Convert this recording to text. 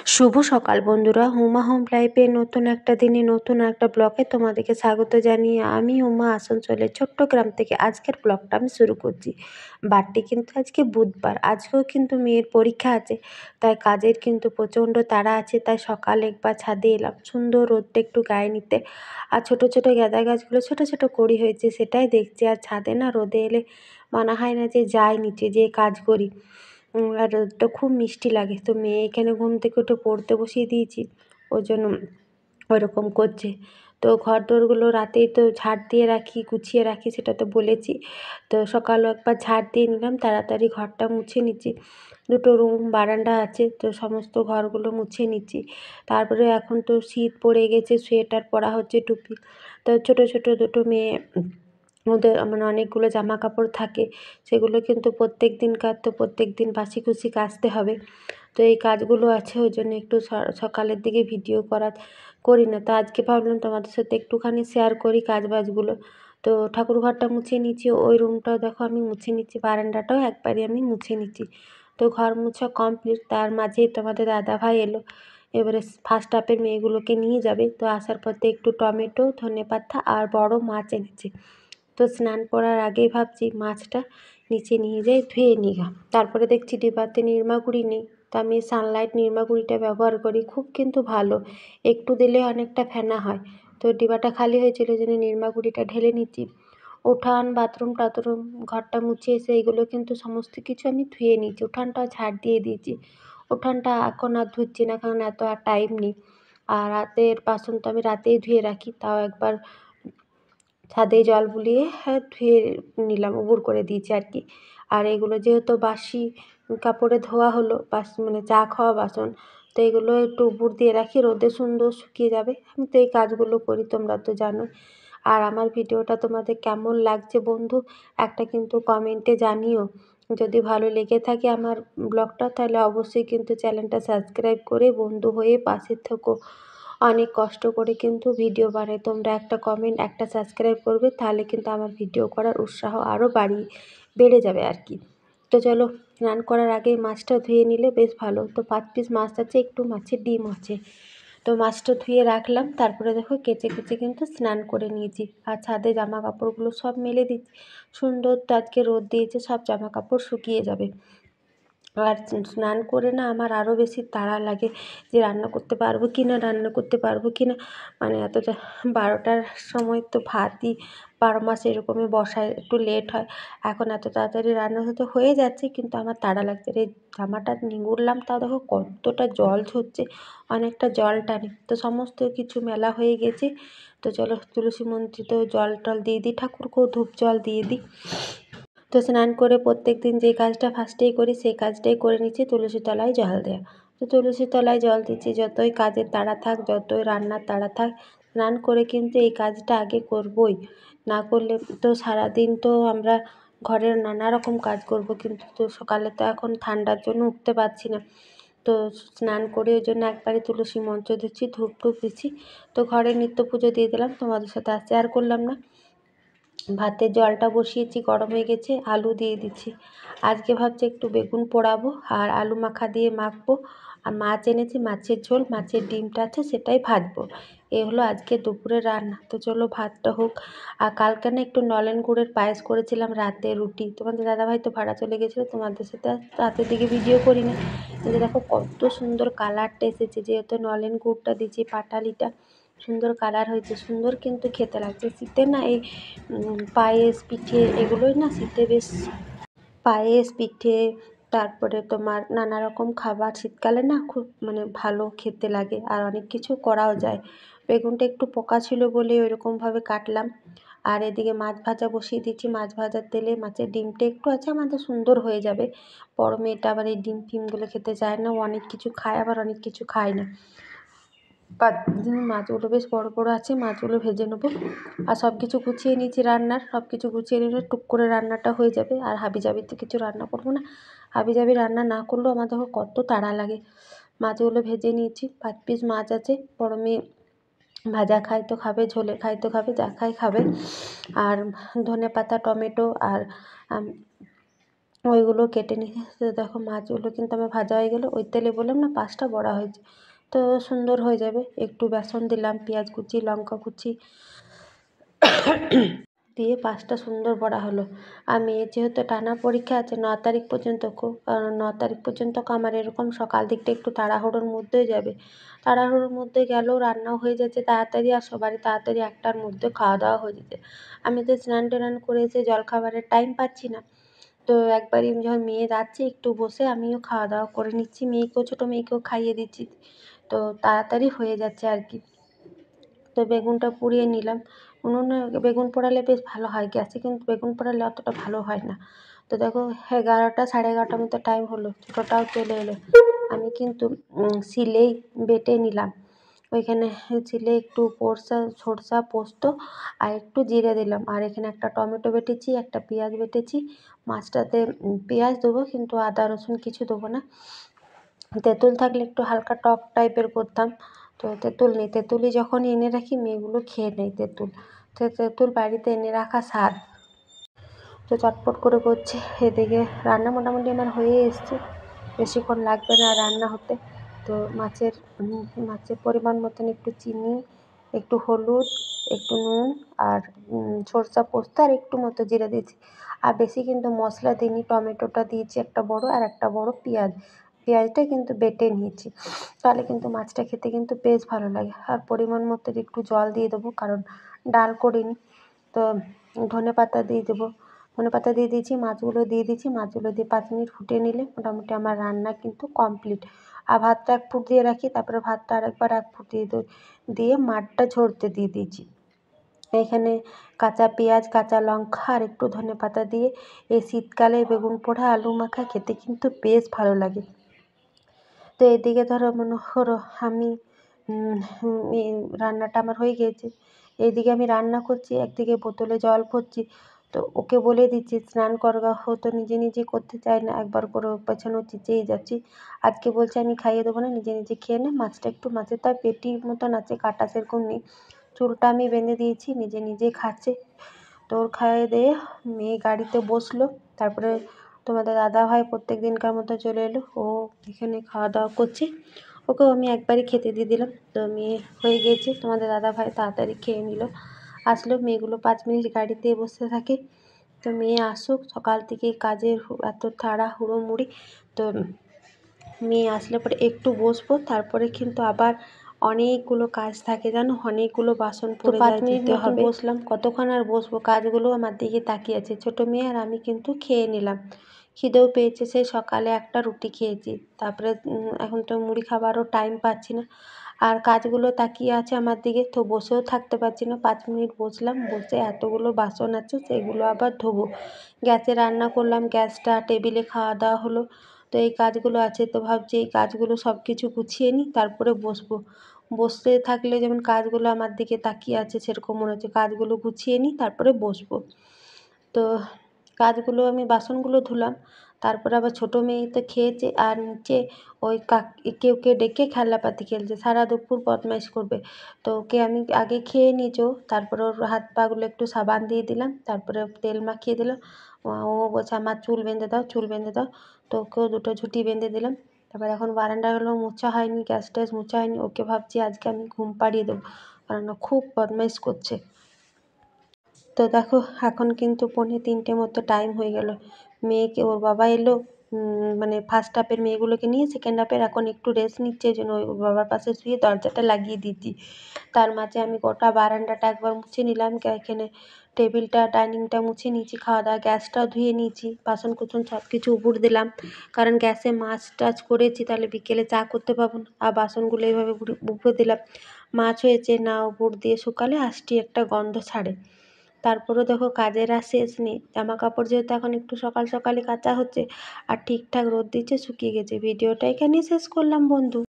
শুভ সকাল বন্ধুরা, হুমা হোম লাইফে নতুন একটা দিনে নতুন একটা ব্লগে তোমাদেরকে স্বাগত জানিয়ে আমি হুমা আসানসোলের ছোট্ট গ্রাম থেকে আজকের ব্লগটা আমি শুরু করছি। বারটি কিন্তু আজকে বুধবার, আজকেও কিন্তু মেয়ের পরীক্ষা আছে, তাই কাজের কিন্তু প্রচণ্ড তাড়া আছে। তাই সকালে একবার ছাদে এলাম সুন্দর রোদটা একটু গায়ে নিতে। আর ছোট ছোট গাঁদা গাছগুলো ছোট ছোট কড়ি হয়েছে সেটাই দেখছি। আর ছাদে না রোদে এলে মনে হয় না যে যাই নিচে যেয়ে কাজ করি। আর রোদটা খুব মিষ্টি লাগে। তো মেয়ে এখানে ঘুম থেকে উঠে পড়তে বসিয়ে দিয়েছি, ওই জন্য ওরকম করছে। তো ঘর দোরগুলো রাতেই তো ঝাড় দিয়ে রাখি, গুছিয়ে রাখি, সেটা তো বলেছি। তো সকালেও একবার ঝাড় দিয়ে নিলাম, তাড়াতাড়ি ঘরটা মুছে নিচ্ছি। দুটো রুম বারান্দা আছে, তো সমস্ত ঘরগুলো মুছে নিচ্ছি। তারপরে এখন তো শীত পড়ে গেছে, সোয়েটার পরা হচ্ছে, টুপি। তো ছোটো ছোটো দুটো মেয়ে, ওদের মানে অনেকগুলো জামা কাপড় থাকে, সেগুলো কিন্তু প্রত্যেক দিনকার, তো প্রত্যেক দিন বাসি কুচি কাচতে হবে। তো এই কাজগুলো আছে, ওই জন্য একটু সকালের দিকে ভিডিও করি না। তো আজকে ভাবলাম তোমাদের সাথে একটুখানি শেয়ার করি কাজ বাজগুলো। তো ঠাকুর ঘরটা মুছে নিচ্ছি, ওই রুমটাও দেখো আমি মুছে নিচ্ছি, বারান্দাটাও একবারই আমি মুছে নিচ্ছি। তো ঘর মুছা কমপ্লিট, তার মাঝেই তোমাদের দাদাভাই এলো। এবারে ফার্স্ট হাফের মেয়েগুলোকে নিয়ে যাবে। তো আসার পথে একটু টমেটো, ধনেপাতা আর বড় মাছ এনেছে। তো স্নান করার আগেই ভাবছি মাছটা নিচে নিয়ে যাই, ধুয়ে নিই। তারপরে দেখছি ডিবাতে নির্মাগুড়ি নেই, তো আমি সানলাইট নির্মাগুড়িটা ব্যবহার করি, খুব কিন্তু ভালো, একটু দিলে অনেকটা ফেনা হয়। তো ডিবাটা খালি হয়েছিল, ওই জন্য নির্মাগুড়িটা ঢেলে নিচ্ছি। উঠান, বাথরুম টাথরুম, ঘরটা মুছে এসে এগুলো কিন্তু সমস্ত কিছু আমি ধুয়ে নিচ্ছি। উঠানটাও ঝাড় দিয়ে দিয়েছি। উঠানটা এখন আর ধুচ্ছি না, কারণ এত আর টাইম নেই। আর রাতের বাসন তো আমি রাতেই ধুয়ে রাখি, তাও একবার ছাদে জল বুলিয়ে ধুয়ে নিলাম, উবুর করে দিয়েছি আর কি। আর এগুলো যেহেতু বাসি কাপড়ে ধোয়া হলো, মানে চা খাওয়া বাসন, তো এগুলো একটু উবুর দিয়ে রাখি, রোদে সুন্দর শুকিয়ে যাবে। আমি তো এই কাজগুলো করি, তোমরা তো জানো। আর আমার ভিডিওটা তোমাদের কেমন লাগছে বন্ধু, একটা কিন্তু কমেন্টে জানিও। যদি ভালো লেগে থাকে আমার ব্লগটা, তাহলে অবশ্যই কিন্তু চ্যানেলটা সাবস্ক্রাইব করে বন্ধু হয়ে পাশে থেকো। অনেক কষ্ট করে কিন্তু ভিডিও বানাই, তোমরা একটা কমেন্ট, একটা সাবস্ক্রাইব করবে, তাহলে কিন্তু আমার ভিডিও করার উৎসাহ আরও বেড়ে যাবে আর কি। তো চলো, স্নান করার আগেই মাছটা ধুয়ে নিলে বেশ ভালো। তো 5 পিস মাছ আছে, একটু মাছের ডিম আছে, তো মাছটা ধুয়ে রাখলাম। তারপরে দেখো কেচে কেচে কিন্তু স্নান করে নিয়েছি। আর ছাদে জামা কাপড়গুলো সব মেলে দিচ্ছি, সুন্দর তো আজকে রোদ দিয়েছে, সব জামা কাপড় শুকিয়ে যাবে। আর স্নান করে না আমার আরও বেশি তাড়া লাগে যে রান্না করতে পারবো কি না, মানে এতটা 12টার সময় তো ভাতই 12 মাস এরকমই বসায়, একটু লেট হয়। এখন এত তাড়াতাড়ি রান্না হতে হয়ে যাচ্ছে, কিন্তু আমার তাড়া লাগছে। এই জামাটা নিংড়লাম, তাও দেখো কতটা জল ঝরছে, অনেকটা জল টানে। তো সমস্ত কিছু মেলা হয়ে গেছে। তো চলো তুলসী মন্দিরেও জল টল দিয়ে দিই, ঠাকুরকেও ধূপ জল দিয়ে দিই। তো স্নান করে প্রত্যেক দিন যে কাজটা ফার্স্টেই করি, সেই কাজটাই করে নিচ্ছি, তুলসী তলায় জল দেওয়া। তো তুলসী তলায় জল দিচ্ছি, যতই কাজের তাড়া থাক, যতই রান্নার তাড়া থাক, স্নান করে কিন্তু এই কাজটা আগে করবই। না করলে তো সারাদিন তো আমরা ঘরের নানা রকম কাজ করব, কিন্তু তো সকালে তো এখন ঠান্ডার জন্য উঠতে পারছি না। তো স্নান করে ওই জন্য একবারে তুলসী মন্ত্র দিচ্ছি, ধূপ টুপ দিচ্ছি। তো ঘরে নিত্য পুজো দিয়ে দিলাম, তোমাদের সাথে আর শেয়ার করলাম না। ভাতের জলটা বসিয়েছি, গরম হয়ে গেছে, আলু দিয়ে দিচ্ছি। আজকে ভাবছি একটু বেগুন পোড়াবো আর আলু মাখা দিয়ে মাখবো। আর মাছ এনেছি, মাছের ঝোল, মাছের ডিমটা আছে, সেটাই ভাজবো। এ হলো আজকে দুপুরের রান্না। তো চলো ভাতটা হোক। আর কালকে না একটু নলেন গুড়ের পায়েস করেছিলাম রাতে, রুটি। তোমাদের দাদাভাই তো ভাড়া চলে গেছিলো, তোমাদের সাথে রাতের দিকে ভিডিও করি না। কিন্তু দেখো কত সুন্দর কালারটা এসেছে, যেহেতু নলেন গুড়টা দিয়েছি, পাটালিটা সুন্দর কালার হয়েছে, সুন্দর কিন্তু খেতে লাগছে। শীতে না এই পায়েস পিঠে এগুলোই না শীতে বেশ, পায়েস পিঠে, তারপরে তোমার নানা রকম খাবার শীতকালে না খুব মানে ভালো খেতে লাগে, আর অনেক কিছু করাও যায়। বেগুনটা একটু পোকা ছিল বলে ওইরকমভাবে কাটলাম। আর এদিকে মাছ ভাজা বসিয়ে দিচ্ছি, মাছ ভাজার তেলে মাছের ডিমটা একটু আছে, আমাদের সুন্দর হয়ে যাবে। বড় মেয়েটা আবার এই ডিম ফিমগুলো খেতে চায় না, ও অনেক কিছু খায়, আবার অনেক কিছু খায় না। মাছগুলো বেশ বড় বড় আছে, মাছগুলো ভেজে নেবো। আর সব কিছু গুছিয়ে নিয়েছি, রান্নার সব কিছু গুছিয়ে নিলে টুক করে রান্নাটা হয়ে যাবে। আর হাবিজাবিতে কিছু রান্না করবো না, হাবিজাবি রান্না না করলেও আমার দেখো কত তাড়া লাগে। মাছগুলো ভেজে নিয়েছি, 5 পিস মাছ আছে। বড় মেয়ে ভাজা খায় তো খাবে, ঝোলে খায় তো খাবে, যা খায় খাবে। আর ধনেপাতা, টমেটো আর ওইগুলো কেটে নিয়ে তো দেখো মাছগুলো কিন্তু আমার ভাজা হয়ে গেলো। ওই তেলে বললাম না পাঁচটা বড়া হয়েছে, তো সুন্দর হয়ে যাবে। একটু বেসন দিলাম, পেঁয়াজ কুচি, লঙ্কা কুচি দিয়ে পাঁচটা সুন্দর বড়া হলো। আর মেয়ের যেহেতু টানা পরীক্ষা আছে 9 তারিখ পর্যন্ত, কারণ 9 তারিখ পর্যন্ত আমার এরকম সকাল দিকটা একটু তাড়াহুড়োর মধ্যেই যাবে। তাড়াহুড়োর মধ্যে গেলেও রান্নাও হয়ে যাচ্ছে তাড়াতাড়ি, আর সবারই তাড়াতাড়ি 1টার মধ্যে খাওয়া দাওয়া হয়ে যাচ্ছে। আমি তো স্নান টান করে এসে জলখাবারের টাইম পাচ্ছি না। তো একবারই যখন মেয়ে যাচ্ছে একটু বসে আমিও খাওয়া দাওয়া করে নিচ্ছি, মেয়েকেও, ছোটো মেয়েকেও খাইয়ে দিচ্ছি। তো তাড়াতাড়ি হয়ে যাচ্ছে আর কি। তো বেগুনটা পুড়িয়ে নিলাম। উনুনে বেগুন পোড়ালে বেশ ভালো হয়, গ্যাসে কিন্তু বেগুন পোড়ালে অতটা ভালো হয় না। তো দেখো 11টা, 11:30 মতো টাইম হলো, ছোটোটাও চলে এলো। আমি কিন্তু শিলেই বেটে নিলাম। ওইখানে শিলে একটু সরষা পোস্ত আর একটু জিরে দিলাম, আর এখানে একটা টমেটো বেটেছি, একটা পেঁয়াজ বেটেছি। মাছটাতে পেঁয়াজ দেবো কিন্তু আদা রসুন কিছু দেবো না। তেঁতুল থাকলে একটু হালকা টক টাইপের করতাম, তো তেঁতুল নেই। তেঁতুলই যখন এনে রাখি মেয়েগুলো খেয়ে নেয় তেঁতুল, তো তেঁতুল বাড়িতে এনে রাখা স্বাদ। তো চটপট করে করছি। এদিকে রান্না মোটামুটি আমার হয়ে এসছে, বেশিক্ষণ লাগবে না রান্না হতে। তো মাছের পরিমাণ মতন একটু চিনি, একটু হলুদ, একটু নুন আর সরষা পোস্ত আর একটু মতো জিরে দিয়েছি। আর বেশি কিন্তু মশলা দিইনি। টমেটোটা দিয়েছি একটা বড়, আর একটা বড় পেঁয়াজটা কিন্তু বেটে নিয়েছি, তাহলে কিন্তু মাছটা খেতে কিন্তু বেশ ভালো লাগে। আর পরিমাণ মতো একটু জল দিয়ে দেবো, কারণ ডাল করিনি। তো ধনেপাতা দিয়ে দেবো, ধনেপাতা দিয়ে দিয়েছি, মাছগুলো দিয়ে দিয়েছি। মাছগুলো দিয়ে 5 মিনিট ফুটিয়ে নিলে মোটামুটি আমার রান্না কিন্তু কমপ্লিট। আর ভাতটা 1 ফুট দিয়ে রাখি, তারপরে ভাতটা আরেকবার 1 ফুট দিয়ে মাঠটা ঝরতে দিয়ে দিয়েছি। এখানে কাঁচা পেঁয়াজ, কাঁচা লঙ্কা আর একটু ধনেপাতা দিয়ে এই শীতকালে বেগুন পোড়া আলু মাখা খেতে কিন্তু বেশ ভালো লাগে। তো এদিকে ধরো মনে করো আমি রান্নাটা আমার হয়ে গিয়েছে। এইদিকে আমি রান্না করছি, একদিকে বোতলে জল ভরছি। তো ওকে বলে দিচ্ছি স্নান করগা, ও তো নিজে নিজে করতে চায় না, একবার করে ওর পেছনে চেঁচিয়েই যাচ্ছি। আজকে বলছে আমি খাইয়ে দেবো না, নিজে নিজে খেয়ে নে। মাছের তার পেটির মতন আছে, কাটা সেরকম নেই। চুলটা আমি বেঁধে দিয়েছি, নিজে নিজেই খাচ্ছে। তো ওর খাইয়ে দিয়ে মেয়ে গাড়িতে বসলো। তারপরে তোমাদের দাদাভাই প্রত্যেক দিনকার মতো চলে এলো, ও এখানে খাওয়া দাওয়া করছে। ওকেও আমি একবারই খেতে দিয়ে দিলাম। তো মেয়ে হয়ে গিয়েছে, তোমাদের দাদাভাই তাড়াতাড়ি খেয়ে নিল। আসলো, মেয়েগুলো 5 মিনিট গাড়িতে বসে থাকে। তো মেয়ে আসুক, সকাল থেকে কাজের এত তাড়াহুড়ো মুড়ি। তো মেয়ে আসলে পরে একটু বসবো, তারপরে কিন্তু আবার অনেকগুলো কাজ থাকে জানো, অনেকগুলো বাসন পড়ে যায়, 5 মিনিট মতন বসলাম। কতক্ষণ আর বসবো, কাজগুলো আমার দিকে তাকিয়ে আছে। ছোটো মেয়ে আর আমি কিন্তু খেয়ে নিলাম। খিদেও পেয়েছে, সেই সকালে একটা রুটি খেয়েছি। তারপরে এখন তো মুড়ি খাবারও টাইম পাচ্ছি না, আর কাজগুলো তাকিয়ে আছে আমার দিকে, তো বসেও থাকতে পারছি না। 5 মিনিট বসলাম, বসে এতগুলো বাসন আছে সেগুলো আবার ধোবো। গ্যাসে রান্না করলাম, গ্যাসটা টেবিলে খাওয়া দাওয়া হলো। তো এই কাজগুলো আছে, তো ভাবছি এই কাজগুলো সব কিছু গুছিয়ে নিই, তারপরে বসবো। বসতে থাকলে যেমন কাজগুলো আমার দিকে তাকিয়ে আছে সেরকম মনে হচ্ছে, কাজগুলো গুছিয়ে নিই তারপরে বসবো। তো কাজগুলো আমি বাসনগুলো ধুলাম, তারপরে আবার ছোটো মেয়ে তো খেয়েছে, আর নিচে ওই কেউকে ডেকে খেলনাপাতি খেলছে, সারা দুপুর বদমাইশ করবে। তো ওকে আমি আগে খেয়ে নিয়েছি, তারপরে ওর হাত পাগুলো একটু সাবান দিয়ে দিলাম, তারপরে তেল মাখিয়ে দিলাম। ও বলছে আমার চুল বেঁধে দাও, চুল বেঁধে দাও। তো ওকেও 2টো ঝুঁটি বেঁধে দিলাম। তারপর এখন বারান্দাগুলো মোছা হয়নি, গ্যাস ট্যাস মোছা হয়নি, ওকে ভাবছি আজকে আমি ঘুম পাড়িয়ে দেবো, কারণ ও খুব বদমাইশ করছে। তো দেখো এখন কিন্তু 2:45 মতো টাইম হয়ে গেল। মেয়েকে, ওর বাবা এলো, মানে ফার্স্ট হাফের মেয়েগুলোকে নিয়ে সেকেন্ড হাফের এখন একটু রেস্ট নিচ্ছে, এই জন্য ওর বাবার পাশে শুয়ে দরজাটা লাগিয়ে দিয়েছি। তার মাঝে আমি গোটা বারান্দাটা একবার মুছে নিলাম, এখানে টেবিলটা, ডাইনিংটা মুছে নিয়েছি, খাওয়া দাওয়া, গ্যাসটাও ধুয়ে নিয়েছি, বাসন কুসন সব কিছু উপর দিলাম, কারণ গ্যাসে মাছ টাছ করেছি, তাহলে বিকেলে চা করতে পারবো না। আর বাসনগুলো এইভাবে উপরে দিলাম। মাছ হয়েছে না, উপর দিয়ে শুকালে আষ্টি একটা গন্ধ ছাড়ে। তারপরেও দেখো কাজের আর শেষ নেই। জামা কাপড় যেহেতু এখন একটু সকাল সকালই কাচা হচ্ছে, আর ঠিকঠাক রোদ দিচ্ছে, শুকিয়ে গেছে। ভিডিওটা এখানেই শেষ করলাম বন্ধু।